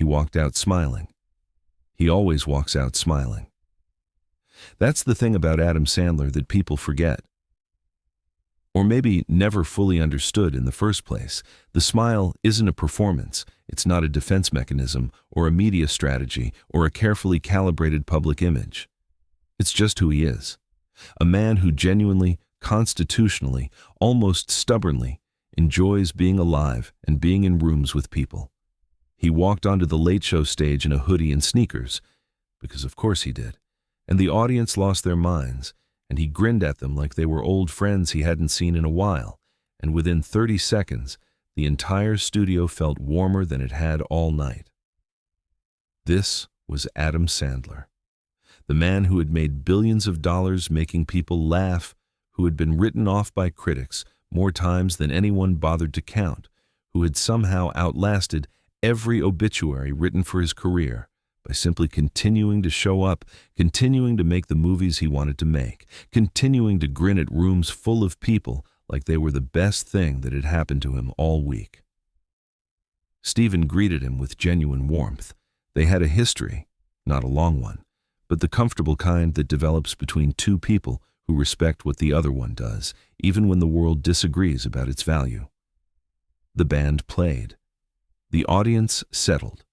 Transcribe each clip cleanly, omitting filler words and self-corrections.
He walked out smiling. He always walks out smiling. That's the thing about Adam Sandler that people forget. Or maybe never fully understood in the first place. The smile isn't a performance. It's not a defense mechanism or a media strategy or a carefully calibrated public image. It's just who he is. A man who genuinely, constitutionally, almost stubbornly, enjoys being alive and being in rooms with people. He walked onto the Late Show stage in a hoodie and sneakers, because of course he did, and the audience lost their minds, and he grinned at them like they were old friends he hadn't seen in a while, and within 30 seconds, the entire studio felt warmer than it had all night. This was Adam Sandler, the man who had made billions of dollars making people laugh, who had been written off by critics more times than anyone bothered to count, who had somehow outlasted every obituary written for his career by simply continuing to show up, continuing to make the movies he wanted to make, continuing to grin at rooms full of people like they were the best thing that had happened to him all week. Stephen greeted him with genuine warmth. They had a history, not a long one, but the comfortable kind that develops between two people who respect what the other one does, even when the world disagrees about its value. The band played. The audience settled.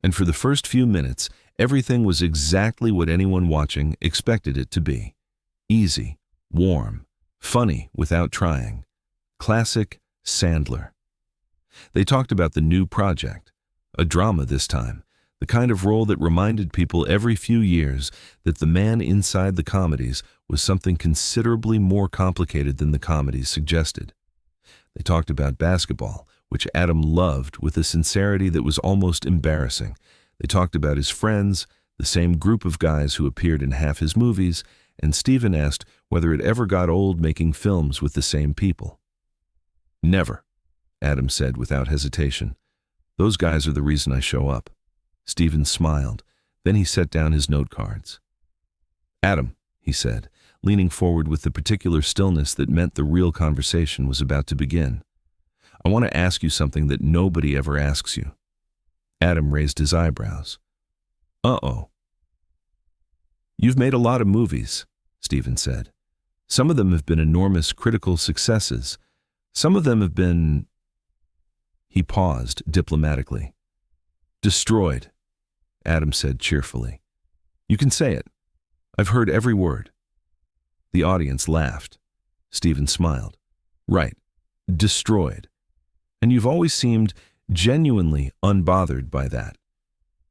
And for the first few minutes, everything was exactly what anyone watching expected it to be. Easy, warm, funny without trying. Classic Sandler. They talked about the new project, a drama this time, the kind of role that reminded people every few years that the man inside the comedies was something considerably more complicated than the comedies suggested. They talked about basketball, which Adam loved with a sincerity that was almost embarrassing. They talked about his friends, the same group of guys who appeared in half his movies, and Stephen asked whether it ever got old making films with the same people. Never, Adam said without hesitation. Those guys are the reason I show up. Stephen smiled. Then he set down his note cards. Adam, he said, leaning forward with the particular stillness that meant the real conversation was about to begin. I want to ask you something that nobody ever asks you. Adam raised his eyebrows. Uh-oh. You've made a lot of movies, Stephen said. Some of them have been enormous critical successes. Some of them have been... He paused diplomatically. Destroyed, Adam said cheerfully. You can say it. I've heard every word. The audience laughed. Stephen smiled. Right. Destroyed. And you've always seemed genuinely unbothered by that,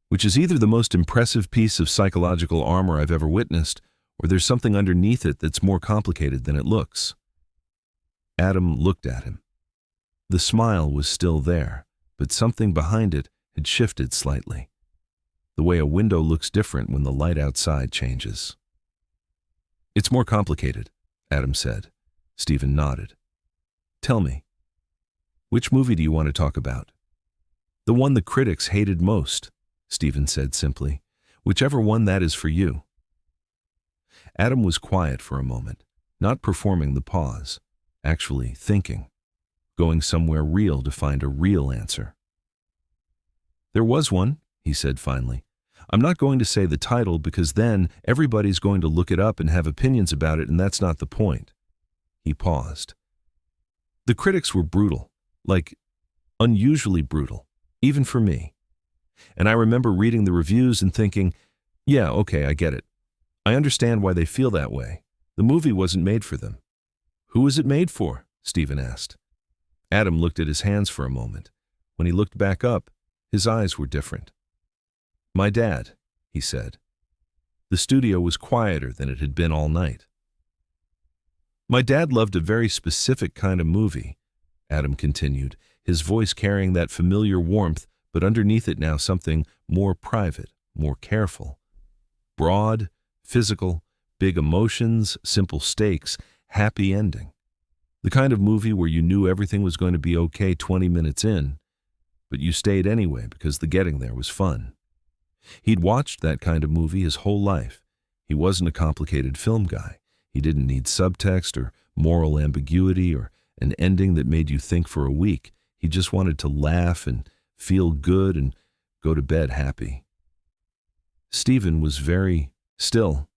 which is either the most impressive piece of psychological armor I've ever witnessed, or there's something underneath it that's more complicated than it looks. Adam looked at him. The smile was still there, but something behind it had shifted slightly. The way a window looks different when the light outside changes. It's more complicated, Adam said. Stephen nodded. Tell me. Which movie do you want to talk about? The one the critics hated most, Stephen said simply. Whichever one that is for you. Adam was quiet for a moment, not performing the pause, actually thinking, going somewhere real to find a real answer. There was one, he said finally. I'm not going to say the title because then everybody's going to look it up and have opinions about it, and that's not the point. He paused. The critics were brutal. Like, unusually brutal, even for me. And I remember reading the reviews and thinking, yeah, okay, I get it. I understand why they feel that way. The movie wasn't made for them. Who was it made for? Stephen asked. Adam looked at his hands for a moment. When he looked back up, his eyes were different. My dad, he said. The studio was quieter than it had been all night. My dad loved a very specific kind of movie, Adam continued, his voice carrying that familiar warmth, but underneath it now something more private, more careful. Broad, physical, big emotions, simple stakes, happy ending. The kind of movie where you knew everything was going to be okay 20 minutes in, but you stayed anyway because the getting there was fun. He'd watched that kind of movie his whole life. He wasn't a complicated film guy. He didn't need subtext or moral ambiguity or an ending that made you think for a week. He just wanted to laugh and feel good and go to bed happy. Stephen was very still.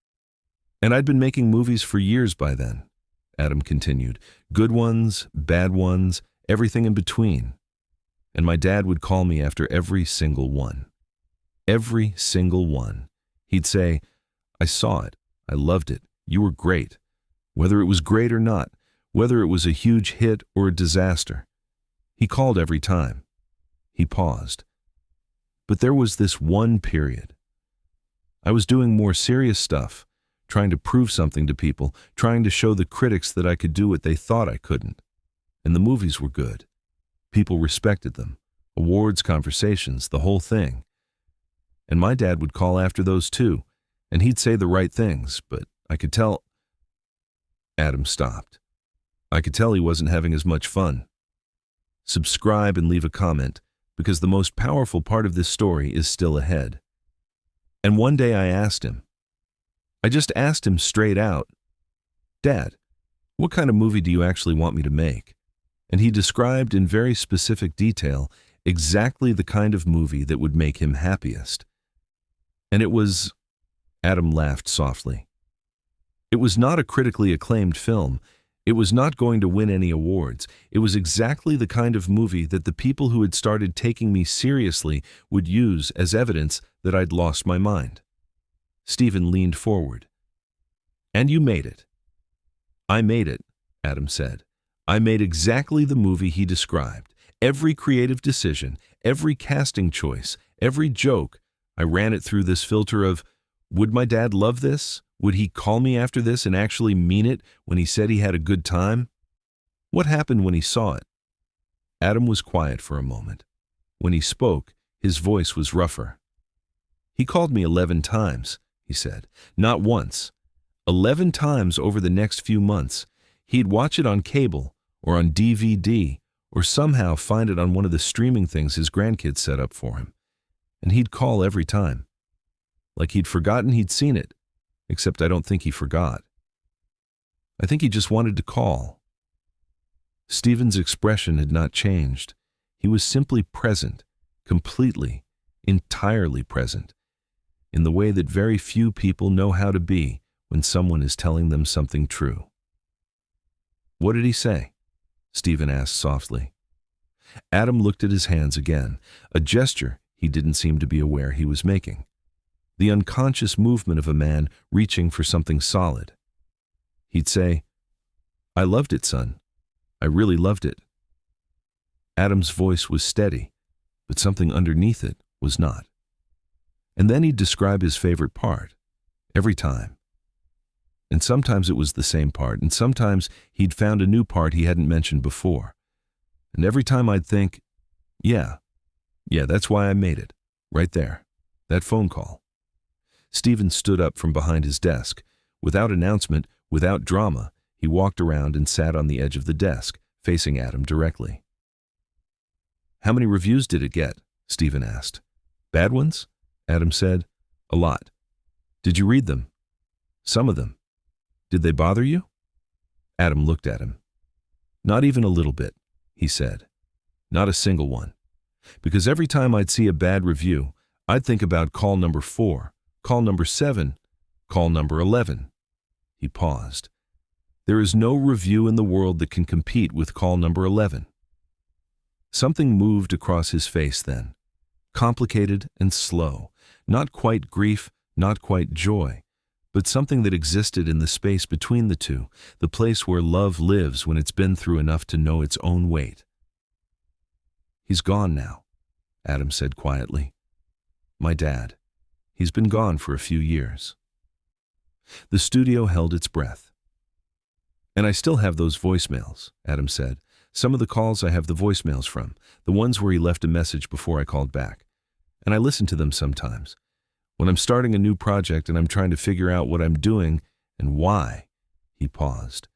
And I'd been making movies for years by then, Adam continued. Good ones, bad ones, everything in between. And my dad would call me after every single one. Every single one. He'd say, I saw it. I loved it. You were great. Whether it was great or not, whether it was a huge hit or a disaster. He called every time. He paused. But there was this one period. I was doing more serious stuff, trying to prove something to people, trying to show the critics that I could do what they thought I couldn't. And the movies were good. People respected them. Awards, conversations, the whole thing. And my dad would call after those too, and he'd say the right things, but I could tell. Adam stopped. I could tell he wasn't having as much fun. Subscribe and leave a comment, because the most powerful part of this story is still ahead. And one day I just asked him straight out, Dad, what kind of movie do you actually want me to make? And he described in very specific detail exactly the kind of movie that would make him happiest. And it was, Adam laughed softly. It was not a critically acclaimed film. It was not going to win any awards. It was exactly the kind of movie that the people who had started taking me seriously would use as evidence that I'd lost my mind. Stephen leaned forward. And you made it. I made it, Adam said. I made exactly the movie he described. Every creative decision, every casting choice, every joke, I ran it through this filter of, would my dad love this? Would he call me after this and actually mean it when he said he had a good time? What happened when he saw it? Adam was quiet for a moment. When he spoke, his voice was rougher. He called me 11 times, he said. Not once. 11 times over the next few months. He'd watch it on cable or on DVD or somehow find it on one of the streaming things his grandkids set up for him. And he'd call every time. Like he'd forgotten he'd seen it, except I don't think he forgot. I think he just wanted to call. Stephen's expression had not changed. He was simply present, completely, entirely present, in the way that very few people know how to be when someone is telling them something true. What did he say? Stephen asked softly. Adam looked at his hands again, a gesture he didn't seem to be aware he was making. The unconscious movement of a man reaching for something solid. He'd say, I loved it, son. I really loved it. Adam's voice was steady, but something underneath it was not. And then he'd describe his favorite part, every time. And sometimes it was the same part, and sometimes he'd found a new part he hadn't mentioned before. And every time I'd think, yeah, that's why I made it, right there, that phone call. Stephen stood up from behind his desk. Without announcement, without drama, he walked around and sat on the edge of the desk, facing Adam directly. How many reviews did it get? Stephen asked. Bad ones? Adam said. A lot. Did you read them? Some of them. Did they bother you? Adam looked at him. Not even a little bit, he said. Not a single one. Because every time I'd see a bad review, I'd think about call number 4, call number 7, call number 11. He paused. There is no review in the world that can compete with call number 11. Something moved across his face then, complicated and slow, not quite grief, not quite joy, but something that existed in the space between the two, the place where love lives when it's been through enough to know its own weight. He's gone now, Adam said quietly. My dad. He's been gone for a few years. The studio held its breath. And I still have those voicemails, Adam said. Some of the calls I have the voicemails from, the ones where he left a message before I called back. And I listen to them sometimes. When I'm starting a new project and I'm trying to figure out what I'm doing and why, he paused.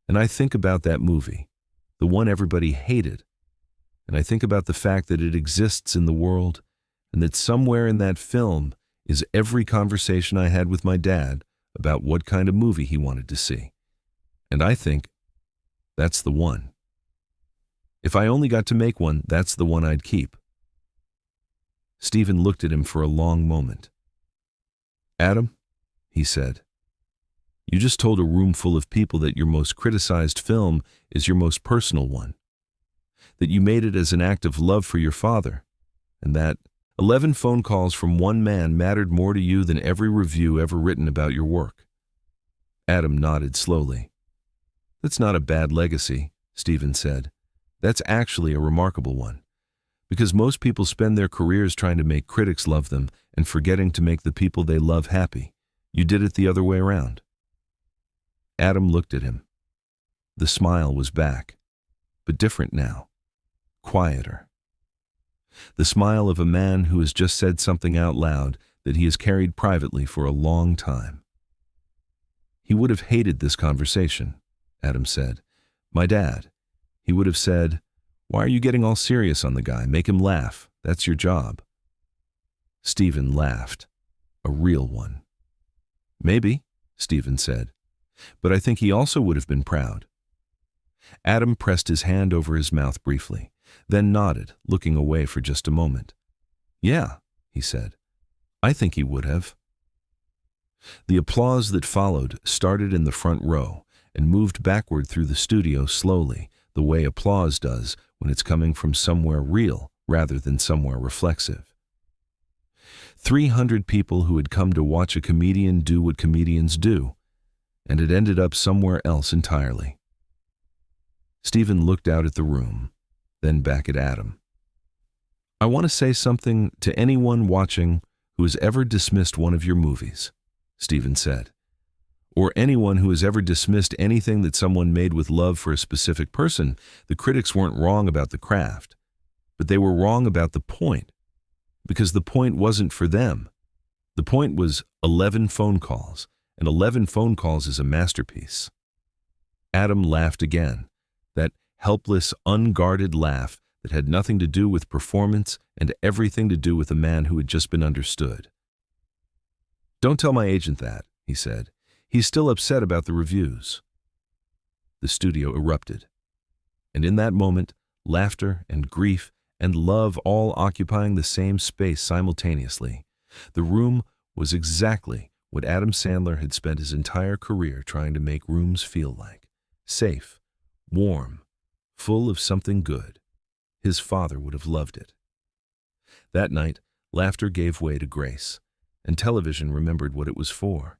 And I think about that movie, the one everybody hated. And I think about the fact that it exists in the world and that somewhere in that film is every conversation I had with my dad about what kind of movie he wanted to see. And I think, that's the one. If I only got to make one, that's the one I'd keep. Stephen looked at him for a long moment. "Adam," he said, "you just told a room full of people that your most criticized film is your most personal one, that you made it as an act of love for your father, and that 11 phone calls from one man mattered more to you than every review ever written about your work." Adam nodded slowly. "That's not a bad legacy," Stephen said. "That's actually a remarkable one, because most people spend their careers trying to make critics love them and forgetting to make the people they love happy. You did it the other way around." Adam looked at him. The smile was back, but different now, quieter. The smile of a man who has just said something out loud that he has carried privately for a long time. "He would have hated this conversation," Adam said. "My dad. He would have said, 'Why are you getting all serious on the guy? Make him laugh. That's your job.'" Stephen laughed. A real one. "Maybe," Stephen said, "but I think he also would have been proud." Adam pressed his hand over his mouth briefly, then nodded, looking away for just a moment. "Yeah," he said, "I think he would have." The applause that followed started in the front row and moved backward through the studio slowly, the way applause does when it's coming from somewhere real rather than somewhere reflexive. 300 people who had come to watch a comedian do what comedians do, and it ended up somewhere else entirely. Stephen looked out at the room, then back at Adam. "I want to say something to anyone watching who has ever dismissed one of your movies," Stephen said, "or anyone who has ever dismissed anything that someone made with love for a specific person. The critics weren't wrong about the craft, but they were wrong about the point, because the point wasn't for them. The point was 11 phone calls, and 11 phone calls is a masterpiece." Adam laughed again, that helpless, unguarded laugh that had nothing to do with performance and everything to do with a man who had just been understood. "Don't tell my agent that," he said. "He's still upset about the reviews." The studio erupted, and in that moment, laughter and grief and love all occupying the same space simultaneously. The room was exactly what Adam Sandler had spent his entire career trying to make rooms feel like: safe, warm, full of something good. His father would have loved it. That night, laughter gave way to grace, and television remembered what it was for.